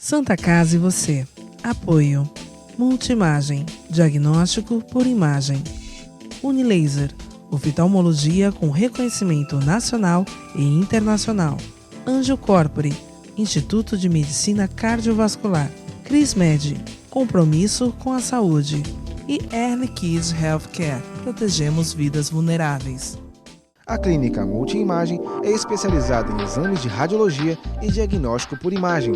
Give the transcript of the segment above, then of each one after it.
Santa Casa e você. Apoio. Multimagem. Diagnóstico por imagem. Unilaser. Oftalmologia com reconhecimento nacional e internacional. Anjo Corpore. Instituto de Medicina Cardiovascular. CrisMed. Compromisso com a saúde. E Early Kids Healthcare. Protegemos vidas vulneráveis. A Clínica Multiimagem é especializada em exames de radiologia e diagnóstico por imagem,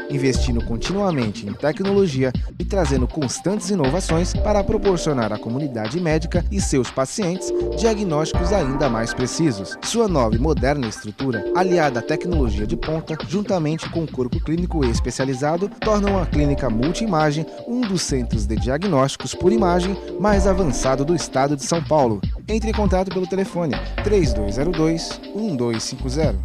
investindo continuamente em tecnologia e trazendo constantes inovações para proporcionar à comunidade médica e seus pacientes diagnósticos ainda mais precisos. Sua nova e moderna estrutura, aliada à tecnologia de ponta, juntamente com o corpo clínico especializado, tornam a Clínica Multiimagem um dos centros de diagnósticos por imagem mais avançado do estado de São Paulo. Entre em contato pelo telefone 3202-1250.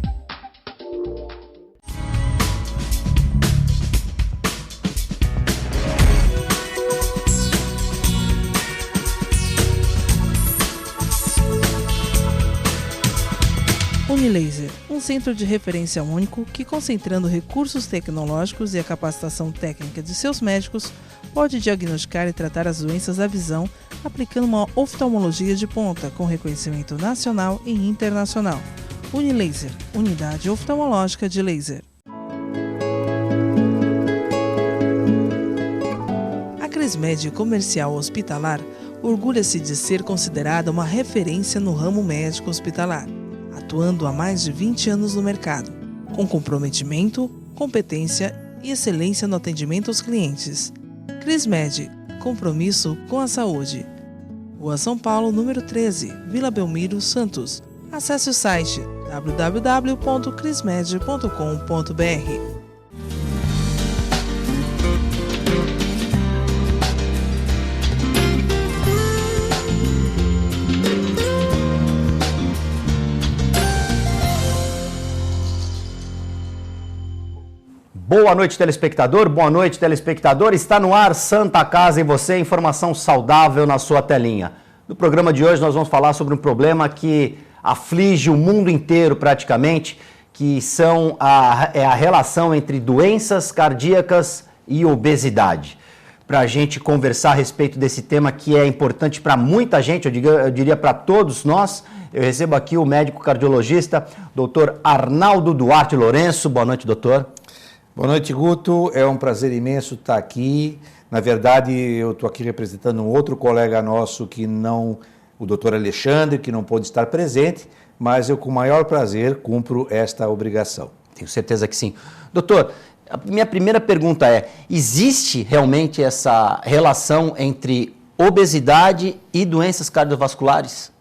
Unilaser, um centro de referência único que, concentrando recursos tecnológicos e a capacitação técnica de seus médicos, pode diagnosticar e tratar as doenças da visão, aplicando uma oftalmologia de ponta com reconhecimento nacional e internacional. Unilaser, unidade oftalmológica de laser. A CrisMed Comercial Hospitalar orgulha-se de ser considerada uma referência no ramo médico hospitalar, atuando há mais de 20 anos no mercado, com comprometimento, competência e excelência no atendimento aos clientes. CrisMed, compromisso com a saúde. Rua São Paulo, número 13, Vila Belmiro, Santos. Acesse o site www.crismed.com.br. Boa noite, telespectador. Boa noite, telespectador. Está no ar Santa Casa e você, informação saudável na sua telinha. No programa de hoje nós vamos falar sobre um problema que aflige o mundo inteiro praticamente, que são a relação entre doenças cardíacas e obesidade. Para a gente conversar a respeito desse tema que é importante para muita gente, eu diria para todos nós, eu recebo aqui o médico cardiologista, Dr. Arnaldo Duarte Lourenço. Boa noite, doutor. Boa noite, Guto. É um prazer imenso estar aqui. Na verdade, eu estou aqui representando um outro colega nosso que não, o doutor Alexandre, que não pôde estar presente, mas eu com o maior prazer cumpro esta obrigação. Tenho certeza que sim. Doutor, a minha primeira pergunta é, existe realmente essa relação entre obesidade e doenças cardiovasculares?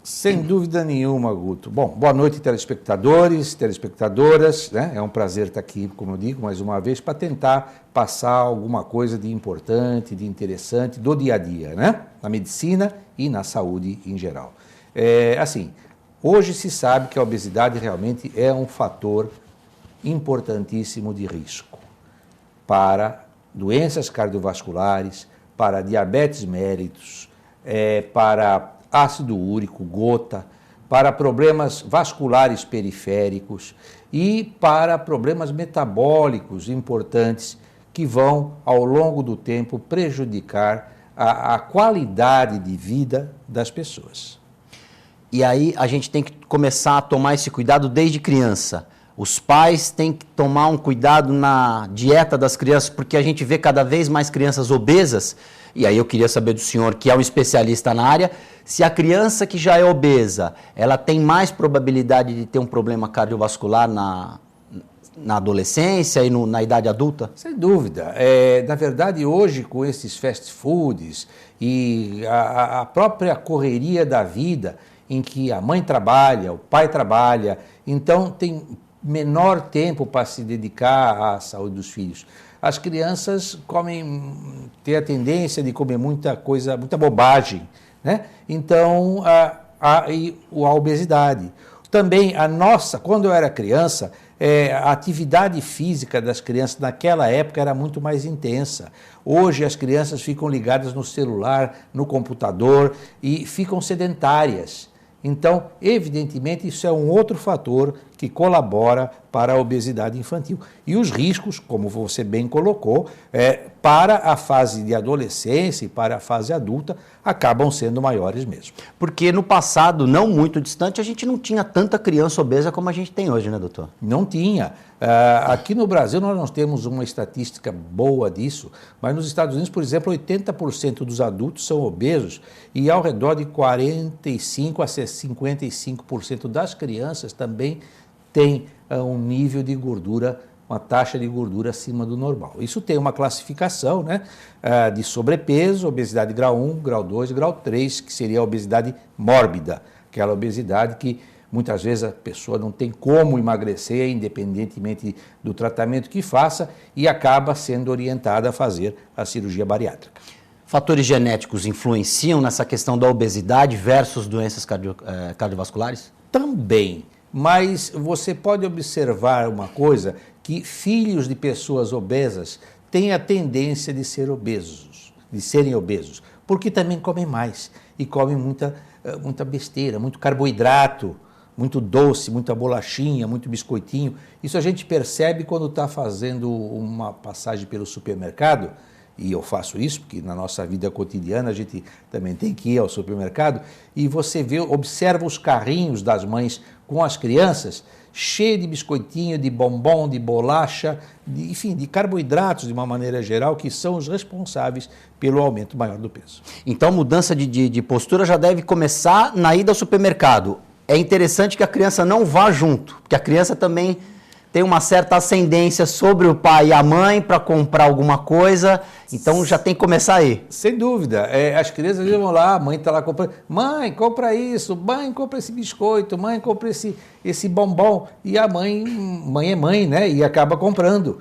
Sem dúvida nenhuma, Guto. Bom, boa noite, telespectadores, telespectadoras, né? É um prazer estar aqui, como eu digo, mais uma vez, para tentar passar alguma coisa de importante, de interessante do dia a dia, né? Na medicina e na saúde em geral. Hoje se sabe que a obesidade realmente é um fator importantíssimo de risco para doenças cardiovasculares, para diabetes mellitus, para ácido úrico, gota, para problemas vasculares periféricos e para problemas metabólicos importantes que vão, ao longo do tempo, prejudicar a qualidade de vida das pessoas. E aí a gente tem que começar a tomar esse cuidado desde criança. Os pais têm que tomar um cuidado na dieta das crianças, porque a gente vê cada vez mais crianças obesas. E aí eu queria saber do senhor, que é um especialista na área, se a criança que já é obesa, ela tem mais probabilidade de ter um problema cardiovascular na adolescência e na idade adulta? Sem dúvida. Na verdade, hoje, com esses fast foods e a própria correria da vida, em que a mãe trabalha, o pai trabalha, então tem menor tempo para se dedicar à saúde dos filhos. As crianças têm a tendência de comer muita coisa, muita bobagem, né? Então, a obesidade. Também quando eu era criança, a atividade física das crianças naquela época era muito mais intensa. Hoje as crianças ficam ligadas no celular, no computador e ficam sedentárias. Então, evidentemente, isso é um outro fator que colabora para a obesidade infantil. E os riscos, como você bem colocou, para a fase de adolescência e para a fase adulta, acabam sendo maiores mesmo. Porque no passado, não muito distante, a gente não tinha tanta criança obesa como a gente tem hoje, né, doutor? Não tinha. Aqui no Brasil nós não temos uma estatística boa disso, mas nos Estados Unidos, por exemplo, 80% dos adultos são obesos e ao redor de 45% a 55% das crianças também têm um nível de gordura, uma taxa de gordura acima do normal. Isso tem uma classificação, né, de sobrepeso, obesidade grau 1, grau 2 e grau 3, que seria a obesidade mórbida, aquela obesidade que muitas vezes a pessoa não tem como emagrecer, independentemente do tratamento que faça, e acaba sendo orientada a fazer a cirurgia bariátrica. Fatores genéticos influenciam nessa questão da obesidade versus doenças cardiovasculares? Também, mas você pode observar uma coisa, que filhos de pessoas obesas têm a tendência de serem obesos, porque também comem mais e comem muita besteira, muito carboidrato, muito doce, muita bolachinha, muito biscoitinho. Isso a gente percebe quando está fazendo uma passagem pelo supermercado, e eu faço isso porque na nossa vida cotidiana a gente também tem que ir ao supermercado, e você observa os carrinhos das mães com as crianças, cheio de biscoitinho, de bombom, de bolacha, enfim, de carboidratos de uma maneira geral, que são os responsáveis pelo aumento maior do peso. Então, mudança de postura já deve começar na ida ao supermercado. É interessante que a criança não vá junto, porque a criança também tem uma certa ascendência sobre o pai e a mãe para comprar alguma coisa, então já tem que começar aí. Sem dúvida. As crianças vão lá, a mãe está lá comprando, mãe, compra isso, mãe, compra esse biscoito, mãe, compra esse bombom, e a mãe é mãe, né? E acaba comprando,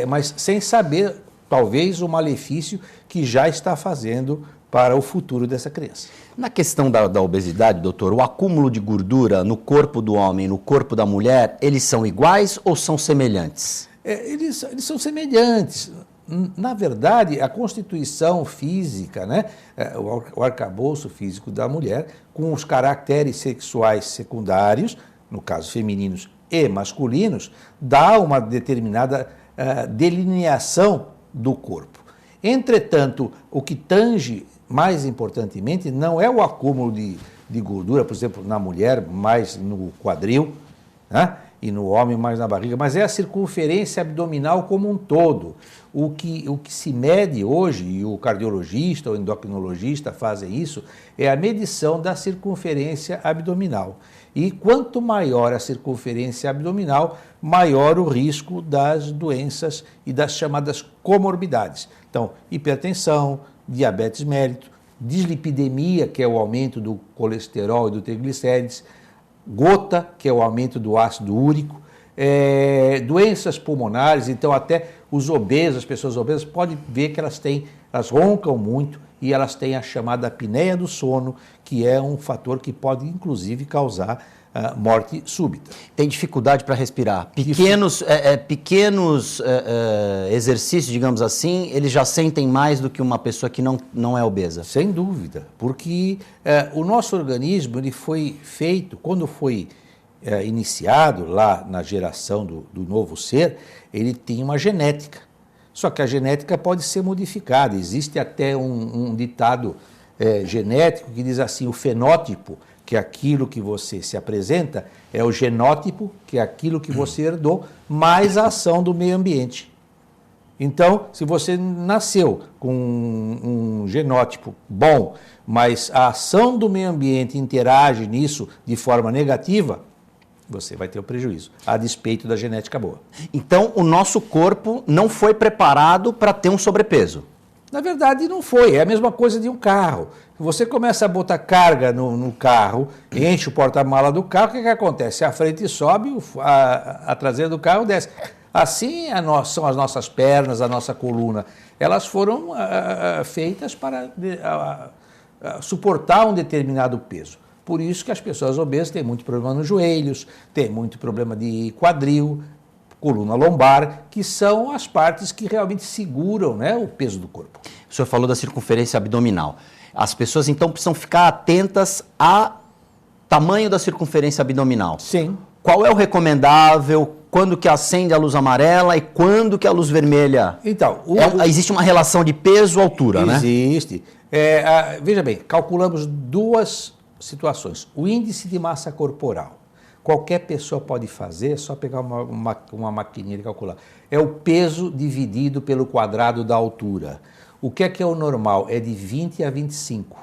mas sem saber, talvez, o malefício que já está fazendo para o futuro dessa criança. Na questão da obesidade, doutor, o acúmulo de gordura no corpo do homem e no corpo da mulher, eles são iguais ou são semelhantes? Eles são semelhantes. Na verdade, a constituição física, né, o arcabouço físico da mulher, com os caracteres sexuais secundários, no caso femininos e masculinos, dá uma determinada delineação do corpo. Entretanto, o que tange mais importantemente, não é o acúmulo de gordura, por exemplo, na mulher, mais no quadril, né? E no homem, mais na barriga, mas é a circunferência abdominal como um todo. O que se mede hoje, e o cardiologista ou endocrinologista fazem isso, é a medição da circunferência abdominal. E quanto maior a circunferência abdominal, maior o risco das doenças e das chamadas comorbidades. Então, hipertensão, diabetes mellitus, dislipidemia, que é o aumento do colesterol e do triglicérides, gota, que é o aumento do ácido úrico, doenças pulmonares. Então até os obesos, as pessoas obesas, podem ver que elas roncam muito e elas têm a chamada apneia do sono, que é um fator que pode inclusive causar morte súbita. Tem dificuldade para respirar. Pequenos exercícios, digamos assim, eles já sentem mais do que uma pessoa que não é obesa. Sem dúvida, porque o nosso organismo ele foi feito, quando foi iniciado lá na geração do novo ser, ele tinha uma genética. Só que a genética pode ser modificada. Existe até um ditado genético que diz assim, o fenótipo, que é aquilo que você se apresenta, é o genótipo, que é aquilo que você herdou, mais a ação do meio ambiente. Então, se você nasceu com um genótipo bom, mas a ação do meio ambiente interage nisso de forma negativa, você vai ter um prejuízo, a despeito da genética boa. Então, o nosso corpo não foi preparado para ter um sobrepeso. Na verdade, não foi. É a mesma coisa de um carro. Você começa a botar carga no carro, enche o porta-mala do carro, o que acontece? A frente sobe, a traseira do carro desce. Assim são as nossas pernas, a nossa coluna. Elas foram feitas para suportar um determinado peso. Por isso que as pessoas obesas têm muito problema nos joelhos, têm muito problema de quadril, coluna lombar, que são as partes que realmente seguram, né, o peso do corpo. O senhor falou da circunferência abdominal. As pessoas, então, precisam ficar atentas ao tamanho da circunferência abdominal. Sim. qual é o recomendável, quando que acende a luz amarela e quando que a luz vermelha? Então, existe uma relação de peso-altura, né? Existe. Veja bem, calculamos duas situações. O índice de massa corporal. Qualquer pessoa pode fazer, é só pegar uma maquininha de calcular. É o peso dividido pelo quadrado da altura. O que é o normal? É de 20 a 25.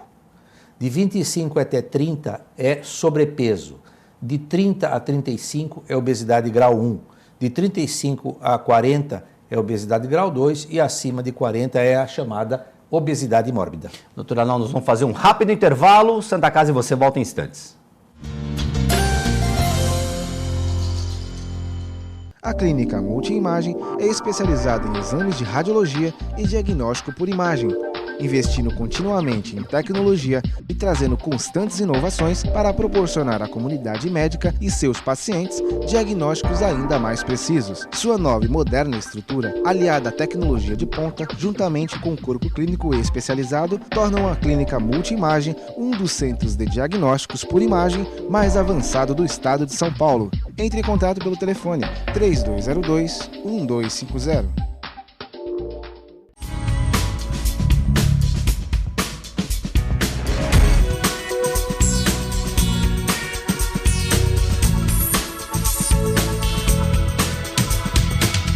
De 25 até 30 é sobrepeso. De 30 a 35 é obesidade grau 1. De 35 a 40 é obesidade grau 2 e acima de 40 é a chamada obesidade mórbida. Doutor Arnaldo, nós vamos fazer um rápido intervalo. Santa Casa e você volta em instantes. A Clínica Multiimagem é especializada em exames de radiologia e diagnóstico por imagem, investindo continuamente em tecnologia e trazendo constantes inovações para proporcionar à comunidade médica e seus pacientes diagnósticos ainda mais precisos. Sua nova e moderna estrutura, aliada à tecnologia de ponta, juntamente com o corpo clínico especializado, tornam a Clínica Multiimagem um dos centros de diagnósticos por imagem mais avançado do estado de São Paulo. Entre em contato pelo telefone 3202-1250.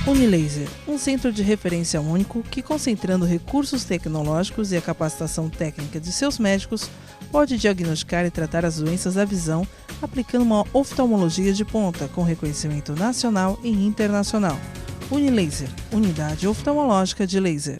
Unilaser, um centro de referência único que, concentrando recursos tecnológicos e a capacitação técnica de seus médicos, pode diagnosticar e tratar as doenças da visão, aplicando uma oftalmologia de ponta com reconhecimento nacional e internacional. Unilaser, unidade oftalmológica de laser.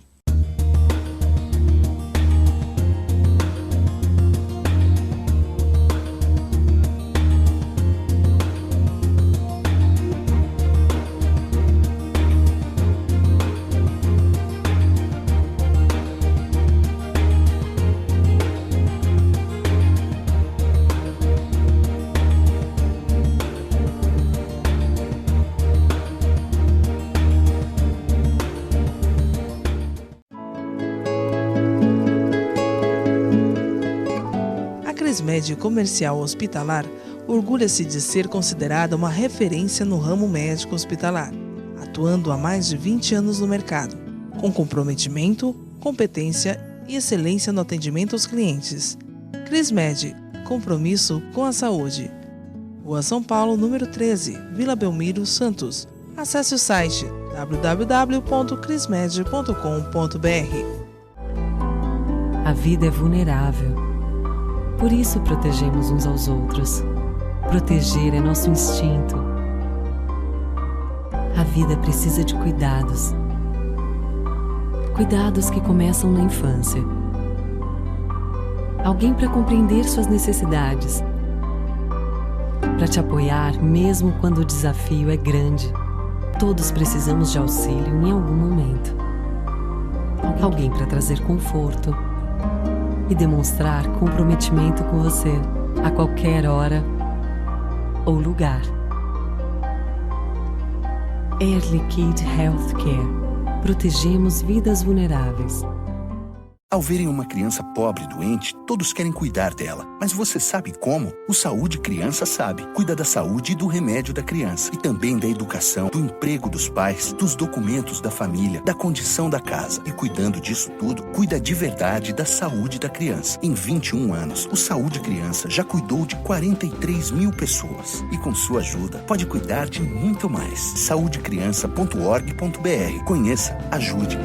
A Crismed Comercial Hospitalar orgulha-se de ser considerada uma referência no ramo médico hospitalar, atuando há mais de 20 anos no mercado, com comprometimento, competência e excelência no atendimento aos clientes. Crismed, compromisso com a saúde. Rua São Paulo, número 13, Vila Belmiro, Santos. Acesse o site www.crismed.com.br. A vida é vulnerável. Por isso protegemos uns aos outros. Proteger é nosso instinto. A vida precisa de cuidados. Cuidados que começam na infância. Alguém para compreender suas necessidades. Para te apoiar mesmo quando o desafio é grande. Todos precisamos de auxílio em algum momento. Alguém para trazer conforto e demonstrar comprometimento com você a qualquer hora ou lugar. Air Liquide Healthcare. Protegemos vidas vulneráveis. Ao verem uma criança pobre e doente, todos querem cuidar dela. Mas você sabe como? O Saúde Criança sabe. Cuida da saúde e do remédio da criança. E também da educação, do emprego dos pais, dos documentos da família, da condição da casa. E cuidando disso tudo, cuida de verdade da saúde da criança. Em 21 anos, o Saúde Criança já cuidou de 43 mil pessoas. E com sua ajuda, pode cuidar de muito mais. saudecriança.org.br. Conheça, ajude.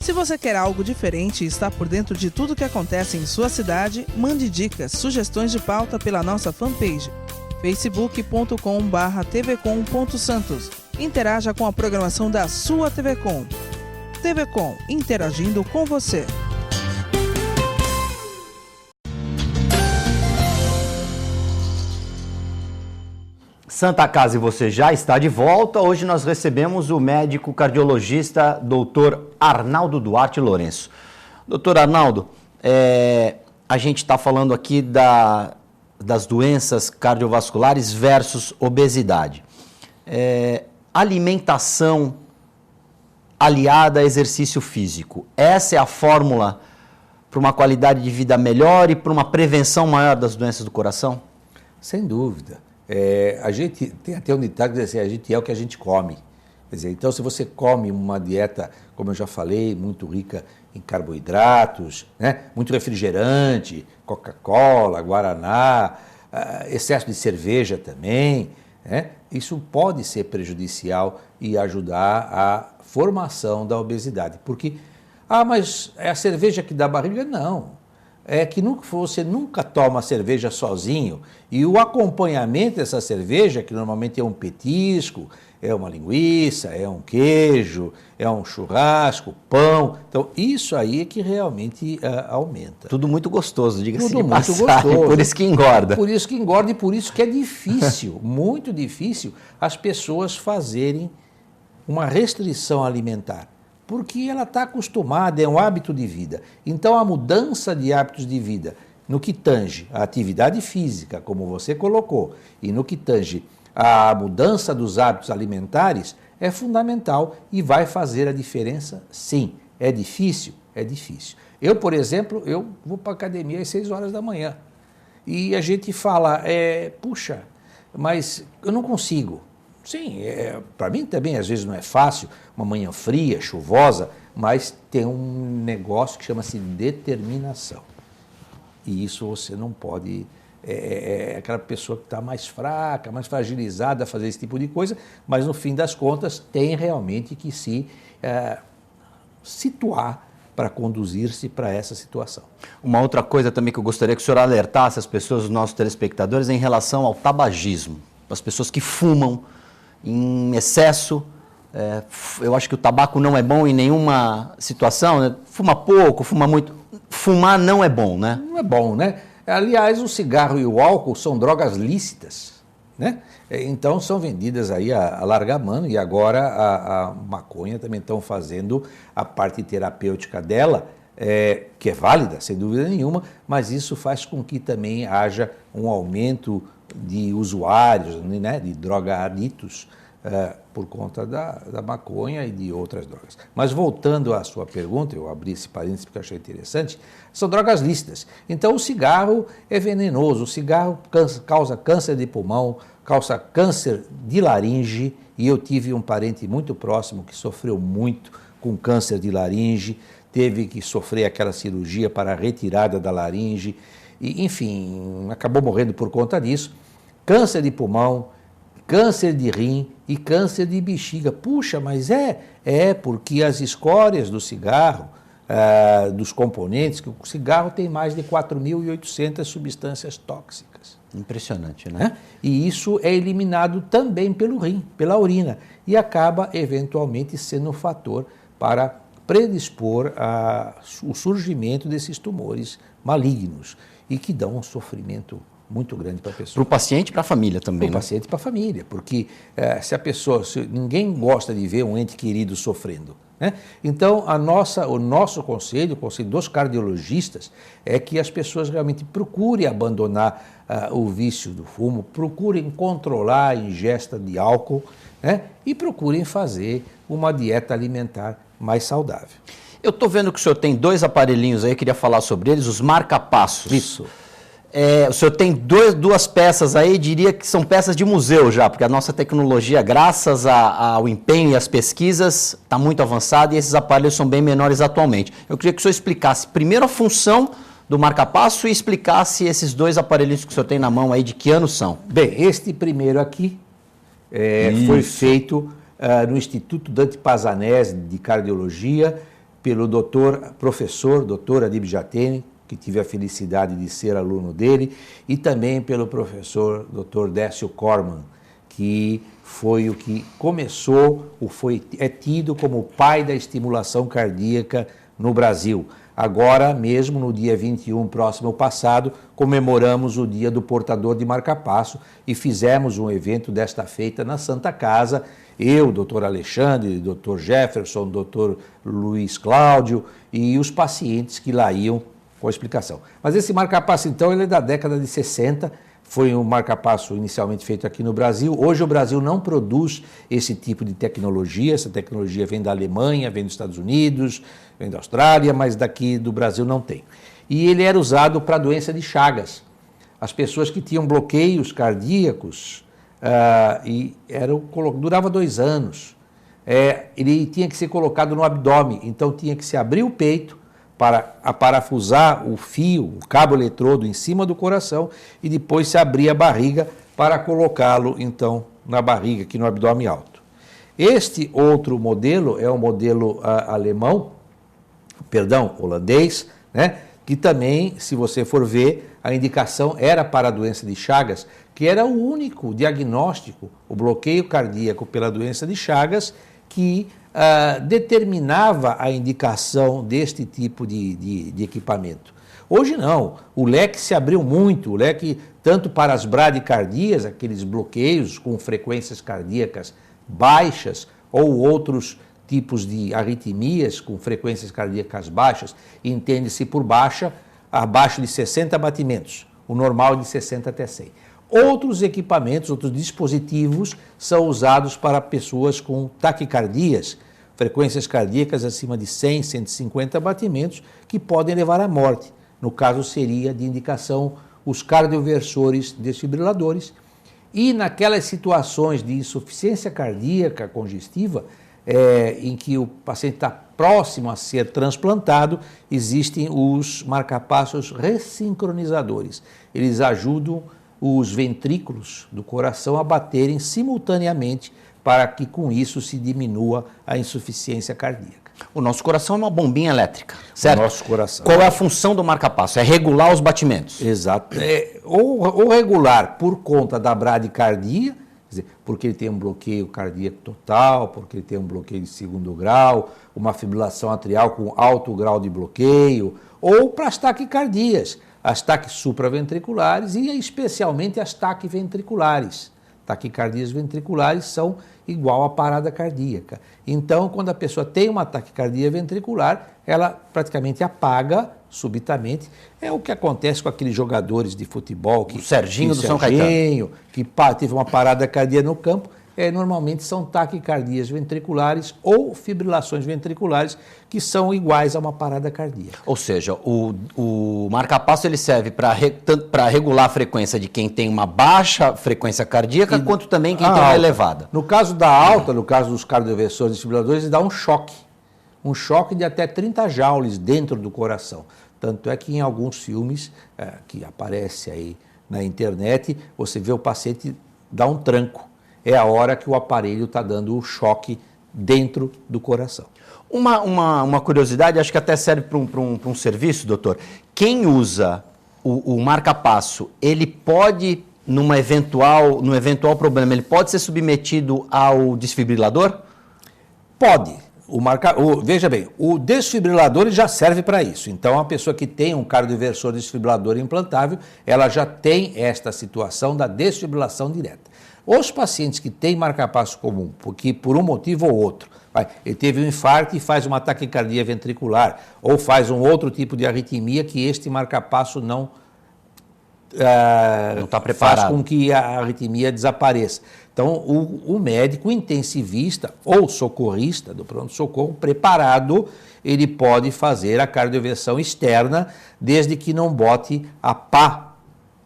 Se você quer algo diferente e está por dentro de tudo que acontece em sua cidade, mande dicas, sugestões de pauta pela nossa fanpage facebook.com/tvcom.santos. Interaja com a programação da sua TV Com. TV Com, interagindo com você. Santa Casa e você já está de volta. Hoje nós recebemos o médico cardiologista Dr. Arnaldo Duarte Lourenço. Doutor Arnaldo, a gente está falando aqui das doenças cardiovasculares versus obesidade. Alimentação aliada a exercício físico. Essa é a fórmula para uma qualidade de vida melhor e para uma prevenção maior das doenças do coração? Sem dúvida. A gente tem até um ditado que diz assim, a gente é o que a gente come. Quer dizer, então, se você come uma dieta, como eu já falei, muito rica em carboidratos, né? Muito refrigerante, Coca-Cola, Guaraná, excesso de cerveja também, né? Isso pode ser prejudicial e ajudar à formação da obesidade. Porque, mas é a cerveja que dá barriga? Não. É que você nunca toma cerveja sozinho e o acompanhamento dessa cerveja, que normalmente é um petisco, é uma linguiça, é um queijo, é um churrasco, pão. Então, isso aí é que realmente aumenta. Tudo muito gostoso, diga-se de Tudo muito passagem, gostoso. por isso que engorda. Por isso que engorda e por isso que é difícil, muito difícil, as pessoas fazerem uma restrição alimentar. Porque ela está acostumada, é um hábito de vida. Então, a mudança de hábitos de vida, no que tange a atividade física, como você colocou, e no que tange a mudança dos hábitos alimentares, é fundamental e vai fazer a diferença, sim. É difícil? É difícil. Eu, por exemplo, eu vou para a academia às 6 horas da manhã. E a gente fala, puxa, mas eu não consigo. Sim, para mim também às vezes não é fácil, uma manhã fria, chuvosa, mas tem um negócio que chama-se determinação. E isso você não pode... aquela pessoa que está mais fraca, mais fragilizada a fazer esse tipo de coisa, mas no fim das contas tem realmente que se situar para conduzir-se para essa situação. Uma outra coisa também que eu gostaria que o senhor alertasse as pessoas, os nossos telespectadores, em relação ao tabagismo. As pessoas que fumam em excesso, eu acho que o tabaco não é bom em nenhuma situação, né? Fuma pouco, fuma muito. Fumar não é bom, né? Não é bom, né? Aliás, o cigarro e o álcool são drogas lícitas, né? Então são vendidas aí a larga mano e agora a maconha também estão fazendo a parte terapêutica dela, que é válida, sem dúvida nenhuma, mas isso faz com que também haja um aumento de usuários, né, de drogaditos, por conta da maconha e de outras drogas. Mas voltando à sua pergunta, eu abri esse parênteses porque eu achei interessante, são drogas lícitas. Então o cigarro é venenoso, o cigarro causa câncer de pulmão, causa câncer de laringe, e eu tive um parente muito próximo que sofreu muito com câncer de laringe, teve que sofrer aquela cirurgia para a retirada da laringe, e, enfim, acabou morrendo por conta disso. Câncer de pulmão, câncer de rim e câncer de bexiga. Puxa, mas porque as escórias do cigarro, dos componentes, que o cigarro tem mais de 4.800 substâncias tóxicas. Impressionante, né? E isso é eliminado também pelo rim, pela urina, e acaba eventualmente sendo um fator para predispor o surgimento desses tumores malignos e que dão um sofrimento muito grande para a pessoa. Para o paciente e para a família também, Para o paciente e para a família, porque ninguém gosta de ver um ente querido sofrendo, né? Então, o nosso conselho, o conselho dos cardiologistas, é que as pessoas realmente procurem abandonar o vício do fumo, procurem controlar a ingesta de álcool, né? E procurem fazer uma dieta alimentar mais saudável. Eu estou vendo que o senhor tem 2 aparelhinhos aí, eu queria falar sobre eles, os marca-passos. Isso. O senhor tem 2 peças aí, diria que são peças de museu já, porque a nossa tecnologia, graças ao empenho e às pesquisas, está muito avançada e esses aparelhos são bem menores atualmente. Eu queria que o senhor explicasse primeiro a função do marca-passo e explicasse esses 2 aparelhinhos que o senhor tem na mão aí, de que ano são. Bem, este primeiro aqui foi feito no Instituto Dante Pazanese de Cardiologia pelo professor Adib Jatene, que tive a felicidade de ser aluno dele, e também pelo professor Dr. Décio Corman, que foi o que começou, é tido como o pai da estimulação cardíaca no Brasil. Agora mesmo, no dia 21, próximo ao passado, comemoramos o dia do portador de marca-passo e fizemos um evento desta feita na Santa Casa. Eu, Dr. Alexandre, Dr. Jefferson, Dr. Luiz Cláudio e os pacientes que lá iam com a explicação. Mas esse marca-passo, então, ele é da década de 60, foi um marca-passo inicialmente feito aqui no Brasil. Hoje o Brasil não produz esse tipo de tecnologia, essa tecnologia vem da Alemanha, vem dos Estados Unidos, vem da Austrália, mas daqui do Brasil não tem. E ele era usado para a doença de Chagas. as pessoas que tinham bloqueios cardíacos, durava 2 anos. Ele tinha que ser colocado no abdômen, então tinha que se abrir o peito para parafusar o fio, o cabo eletrodo em cima do coração e depois se abrir a barriga para colocá-lo, então, na barriga, aqui no abdômen alto. Este outro modelo é o modelo holandês, né? Que também, se você for ver, a indicação era para a doença de Chagas, que era o único diagnóstico, o bloqueio cardíaco pela doença de Chagas, que determinava a indicação deste tipo de equipamento. Hoje não, o leque se abriu muito, o leque tanto para as bradicardias, aqueles bloqueios com frequências cardíacas baixas, ou outros tipos de arritmias com frequências cardíacas baixas, entende-se por baixa, abaixo de 60 batimentos, o normal de 60 até 100. Outros equipamentos, outros dispositivos são usados para pessoas com taquicardias, frequências cardíacas acima de 100, 150 batimentos, que podem levar à morte. No caso, seria de indicação os cardioversores desfibriladores. E naquelas situações de insuficiência cardíaca congestiva, em que o paciente está próximo a ser transplantado, existem os marcapassos ressincronizadores. Eles ajudam os ventrículos do coração a baterem simultaneamente para que com isso se diminua a insuficiência cardíaca. O nosso coração é uma bombinha elétrica, certo? O nosso coração. Qual é a função do marca-passo? É regular os batimentos. Exato. Ou regular por conta da bradicardia, quer dizer, porque ele tem um bloqueio cardíaco total, porque ele tem um bloqueio de 2º grau, uma fibrilação atrial com alto grau de bloqueio, ou para as taquicardias, as taques supraventriculares e especialmente as taquiventriculares. Taquicardias ventriculares são igual à parada cardíaca. Então, quando a pessoa tem uma taquicardia ventricular, ela praticamente apaga subitamente. É o que acontece com aqueles jogadores de futebol. O Serginho do São Caetano. Que teve uma parada cardíaca no campo. Normalmente são taquicardias ventriculares ou fibrilações ventriculares que são iguais a uma parada cardíaca. Ou seja, o marca-passo ele serve para regular a frequência de quem tem uma baixa frequência cardíaca, quanto também quem tem uma elevada. No caso da alta, no caso dos cardioversores desfibriladores, ele dá um choque de até 30 joules dentro do coração. Tanto é que em alguns filmes que aparecem aí na internet, você vê o paciente dar um tranco. É a hora que o aparelho está dando o choque dentro do coração. Uma curiosidade, acho que até serve para um serviço, doutor. Quem usa o marca-passo, ele pode, no eventual problema, ele pode ser submetido ao desfibrilador? Pode. Veja bem, o desfibrilador já serve para isso. Então, a pessoa que tem um cardioversor desfibrilador implantável, ela já tem esta situação da desfibrilação direta. Os pacientes que têm marca-passo comum, porque por um motivo ou outro, ele teve um infarto e faz uma taquicardia ventricular, ou faz um outro tipo de arritmia que este marca-passo não está preparado, faz com que a arritmia desapareça. Então, o médico intensivista ou socorrista do pronto-socorro preparado, ele pode fazer a cardioversão externa, desde que não bote a pá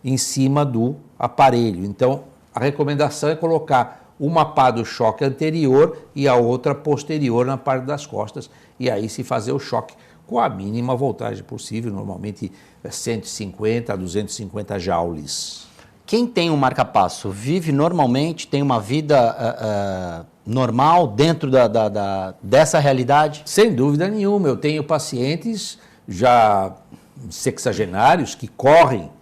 em cima do aparelho. Então, a recomendação é colocar uma pá do choque anterior e a outra posterior na parte das costas, e aí se fazer o choque com a mínima voltagem possível, normalmente 150 a 250 joules. Quem tem um marca-passo vive normalmente, tem uma vida normal dentro dessa realidade? Sem dúvida nenhuma. Eu tenho pacientes já sexagenários que correm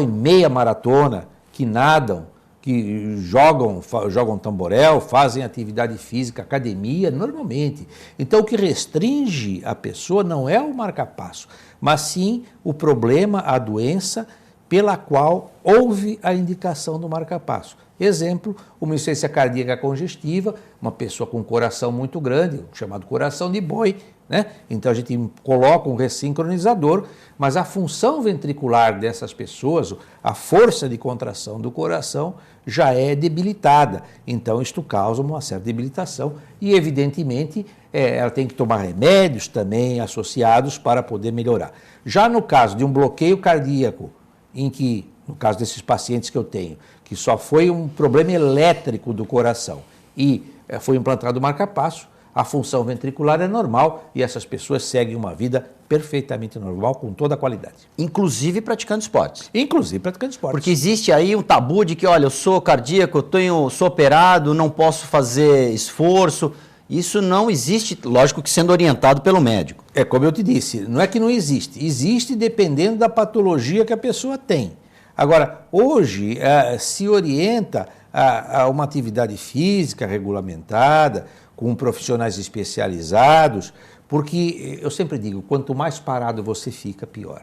meia maratona, que nadam, que jogam tamborel, fazem atividade física, academia, normalmente. Então, o que restringe a pessoa não é o marca-passo, mas sim o problema, a doença pela qual houve a indicação do marca-passo. Exemplo, uma insuficiência cardíaca congestiva, uma pessoa com um coração muito grande, chamado coração de boi, né? Então a gente coloca um ressincronizador, mas a função ventricular dessas pessoas, a força de contração do coração já é debilitada. Então isto causa uma certa debilitação e, evidentemente, ela tem que tomar remédios também associados para poder melhorar. Já no caso de um bloqueio cardíaco, em que no caso desses pacientes que eu tenho, que só foi um problema elétrico do coração e foi implantado o marca-passo, a função ventricular é normal e essas pessoas seguem uma vida perfeitamente normal, com toda a qualidade. Inclusive praticando esportes. Inclusive praticando esportes. Porque existe aí um tabu de que, olha, eu sou cardíaco, sou operado, não posso fazer esforço. Isso não existe, lógico que sendo orientado pelo médico. É como eu te disse, não é que não existe. Existe dependendo da patologia que a pessoa tem. Agora, hoje se orienta a uma atividade física regulamentada, com profissionais especializados, porque eu sempre digo, quanto mais parado você fica, pior.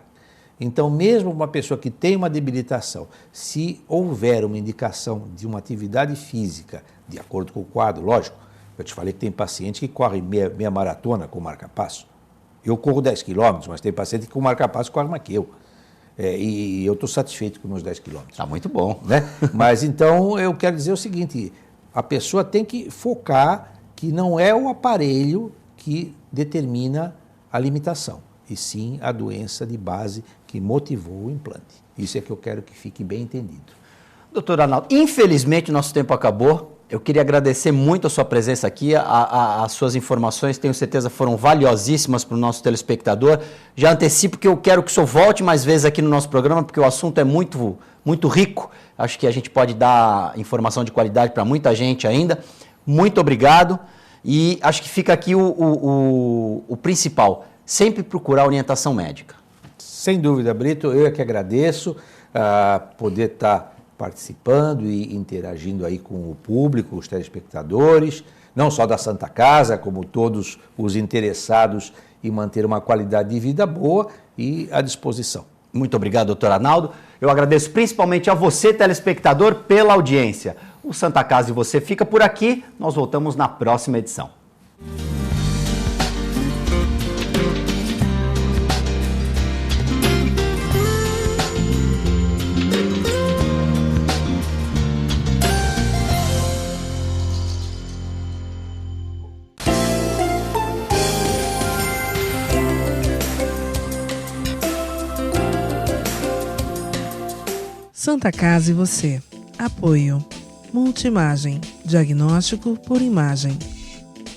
Então, mesmo uma pessoa que tem uma debilitação, se houver uma indicação de uma atividade física, de acordo com o quadro, lógico, eu te falei que tem paciente que corre meia maratona com marca-passo. Eu corro 10 quilômetros, mas tem paciente que com marca-passo corre mais que eu. E eu estou satisfeito com meus 10 quilômetros. Está muito bom. Né? Mas então eu quero dizer o seguinte, a pessoa tem que focar que não é o aparelho que determina a limitação, e sim a doença de base que motivou o implante. Isso é que eu quero que fique bem entendido. Doutor Arnaldo, infelizmente o nosso tempo acabou. Eu queria agradecer muito a sua presença aqui, as suas informações, tenho certeza foram valiosíssimas para o nosso telespectador. Já antecipo que eu quero que o senhor volte mais vezes aqui no nosso programa, porque o assunto é muito, muito rico. Acho que a gente pode dar informação de qualidade para muita gente ainda. Muito obrigado. E acho que fica aqui o principal, sempre procurar orientação médica. Sem dúvida, Brito, eu é que agradeço poder estar participando e interagindo aí com o público, os telespectadores, não só da Santa Casa, como todos os interessados em manter uma qualidade de vida boa e à disposição. Muito obrigado, doutor Arnaldo. Eu agradeço principalmente a você, telespectador, pela audiência. O Santa Casa e você fica por aqui. Nós voltamos na próxima edição. Santa Casa e você. Apoio. Multimagem. Diagnóstico por imagem.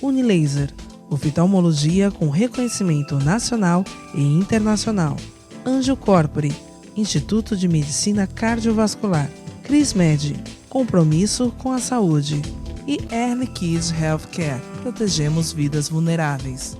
Unilaser. Oftalmologia com reconhecimento nacional e internacional. Anjo Corpore. Instituto de Medicina Cardiovascular. CrisMed. Compromisso com a saúde. E Early Kids Healthcare. Protegemos vidas vulneráveis.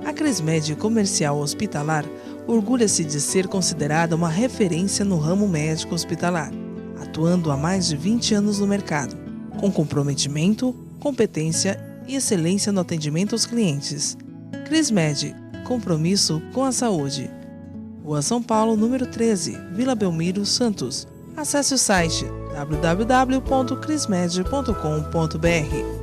A CrisMed Comercial Hospitalar orgulha-se de ser considerada uma referência no ramo médico hospitalar, atuando há mais de 20 anos no mercado, com comprometimento, competência e excelência no atendimento aos clientes. CrisMed, compromisso com a saúde. Rua São Paulo, número 13, Vila Belmiro, Santos. Acesse o site www.crismed.com.br.